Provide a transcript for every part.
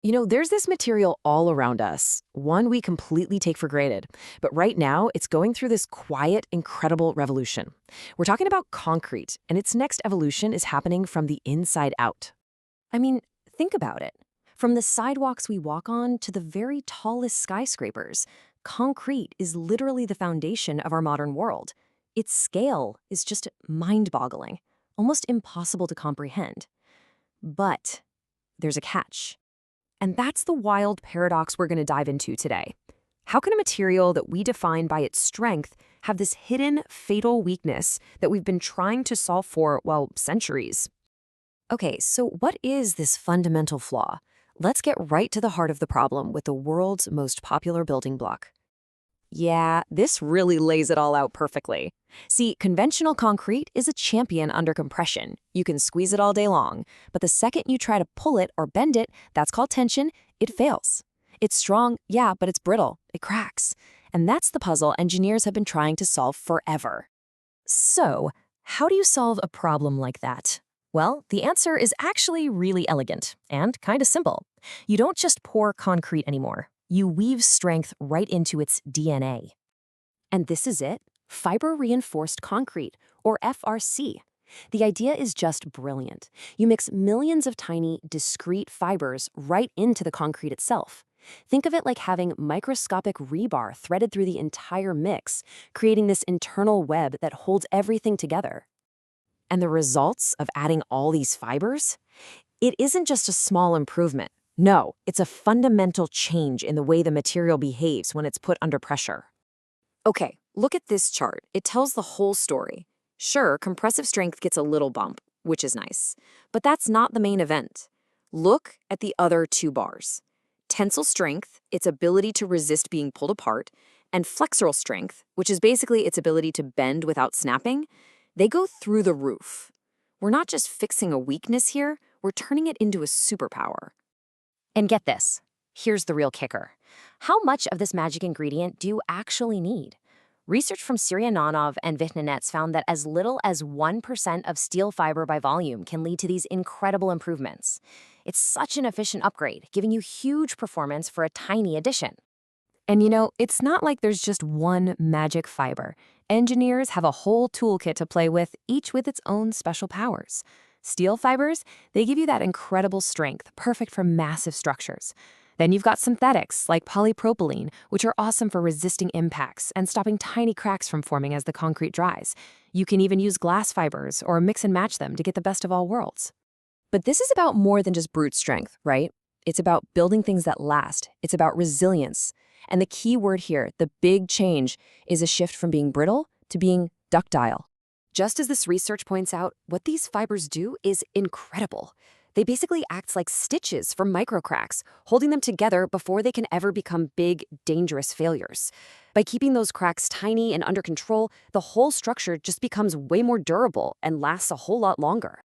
There's this material all around us, one we completely take for granted. But right now, it's going through this quiet, incredible revolution. We're talking about concrete, and its next evolution is happening from the inside out. I mean, think about it. From the sidewalks we walk on to the very tallest skyscrapers, concrete is literally the foundation of our modern world. Its scale is just mind-boggling, almost impossible to comprehend. But there's a catch. And that's the wild paradox we're going to dive into today. How can a material that we define by its strength have this hidden, fatal weakness that we've been trying to solve for, well, centuries? Okay, so what is this fundamental flaw? Let's get right to the heart of the problem with the world's most popular building block. Yeah, this really lays it all out perfectly. See, conventional concrete is a champion under compression. You can squeeze it all day long, but the second you try to pull it or bend it, that's called tension, it fails. It's strong, yeah, but it's brittle. It cracks. And that's the puzzle engineers have been trying to solve forever. So, how do you solve a problem like that? Well, the answer is actually really elegant and kind of simple. You don't just pour concrete anymore. You weave strength right into its DNA. And this is it, fiber-reinforced concrete, or FRC. The idea is just brilliant. You mix millions of tiny, discrete fibers right into the concrete itself. Think of it like having microscopic rebar threaded through the entire mix, creating this internal web that holds everything together. And the results of adding all these fibers? It isn't just a small improvement. No, it's a fundamental change in the way the material behaves when it's put under pressure. Okay, look at this chart. It tells the whole story. Sure, compressive strength gets a little bump, which is nice, but that's not the main event. Look at the other two bars. Tensile strength, its ability to resist being pulled apart, and flexural strength, which is basically its ability to bend without snapping, they go through the roof. We're not just fixing a weakness here, we're turning it into a superpower. And get this, here's the real kicker. How much of this magic ingredient do you actually need? Research from Sirianonov and Vitnanets found that as little as 1% of steel fiber by volume can lead to these incredible improvements. It's such an efficient upgrade, giving you huge performance for a tiny addition. And it's not like there's just one magic fiber. Engineers have a whole toolkit to play with, each with its own special powers. Steel fibers, they give you that incredible strength, perfect for massive structures. Then you've got synthetics, like polypropylene, which are awesome for resisting impacts and stopping tiny cracks from forming as the concrete dries. You can even use glass fibers or mix and match them to get the best of all worlds. But this is about more than just brute strength, right? It's about building things that last. It's about resilience. And the key word here, the big change, is a shift from being brittle to being ductile. Just as this research points out, what these fibers do is incredible. They basically act like stitches for microcracks, holding them together before they can ever become big, dangerous failures. By keeping those cracks tiny and under control, the whole structure just becomes way more durable and lasts a whole lot longer.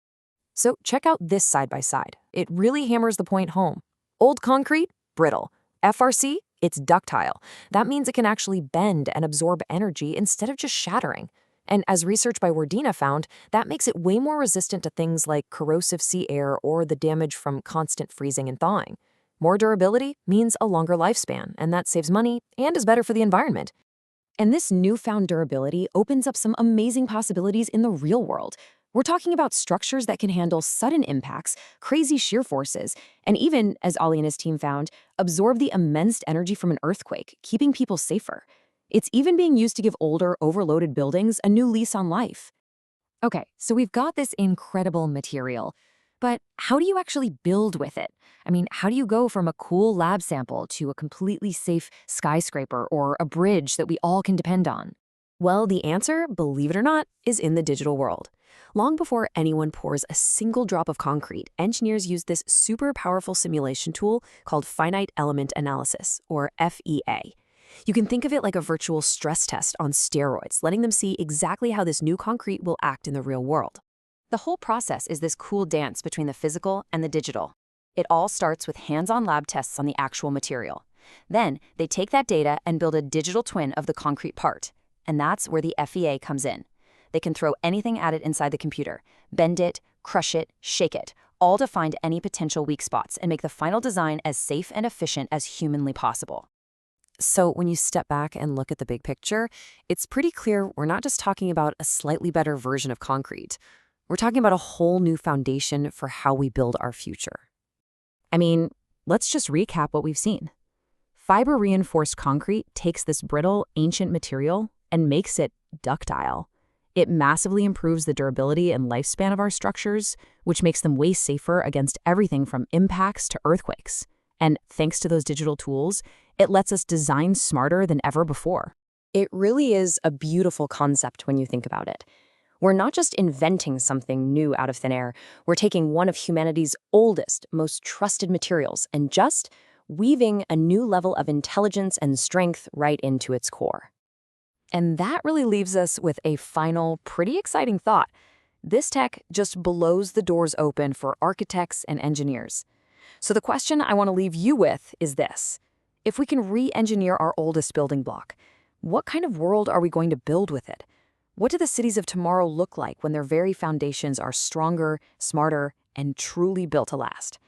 So check out this side by side. It really hammers the point home. Old concrete, brittle. FRC, it's ductile. That means it can actually bend and absorb energy instead of just shattering. And as research by Wardena found, that makes it way more resistant to things like corrosive sea air or the damage from constant freezing and thawing. More durability means a longer lifespan, and that saves money and is better for the environment. And this newfound durability opens up some amazing possibilities in the real world. We're talking about structures that can handle sudden impacts, crazy shear forces, and even, as Ollie and his team found, absorb the immense energy from an earthquake, keeping people safer. It's even being used to give older, overloaded buildings a new lease on life. Okay, so we've got this incredible material, but how do you actually build with it? I mean, how do you go from a cool lab sample to a completely safe skyscraper or a bridge that we all can depend on? Well, the answer, believe it or not, is in the digital world. Long before anyone pours a single drop of concrete, engineers use this super powerful simulation tool called finite element analysis, or FEA. You can think of it like a virtual stress test on steroids, letting them see exactly how this new concrete will act in the real world. The whole process is this cool dance between the physical and the digital. It all starts with hands-on lab tests on the actual material. Then, they take that data and build a digital twin of the concrete part. And that's where the FEA comes in. They can throw anything at it inside the computer, bend it, crush it, shake it, all to find any potential weak spots and make the final design as safe and efficient as humanly possible. So when you step back and look at the big picture, it's pretty clear we're not just talking about a slightly better version of concrete. We're talking about a whole new foundation for how we build our future. I mean, let's just recap what we've seen. Fiber-reinforced concrete takes this brittle, ancient material and makes it ductile. It massively improves the durability and lifespan of our structures, which makes them way safer against everything from impacts to earthquakes. And thanks to those digital tools, it lets us design smarter than ever before. It really is a beautiful concept when you think about it. We're not just inventing something new out of thin air. We're taking one of humanity's oldest, most trusted materials and just weaving a new level of intelligence and strength right into its core. And that really leaves us with a final, pretty exciting thought. This tech just blows the doors open for architects and engineers. So the question I want to leave you with is this. If we can re-engineer our oldest building block, what kind of world are we going to build with it? What do the cities of tomorrow look like when their very foundations are stronger, smarter, and truly built to last?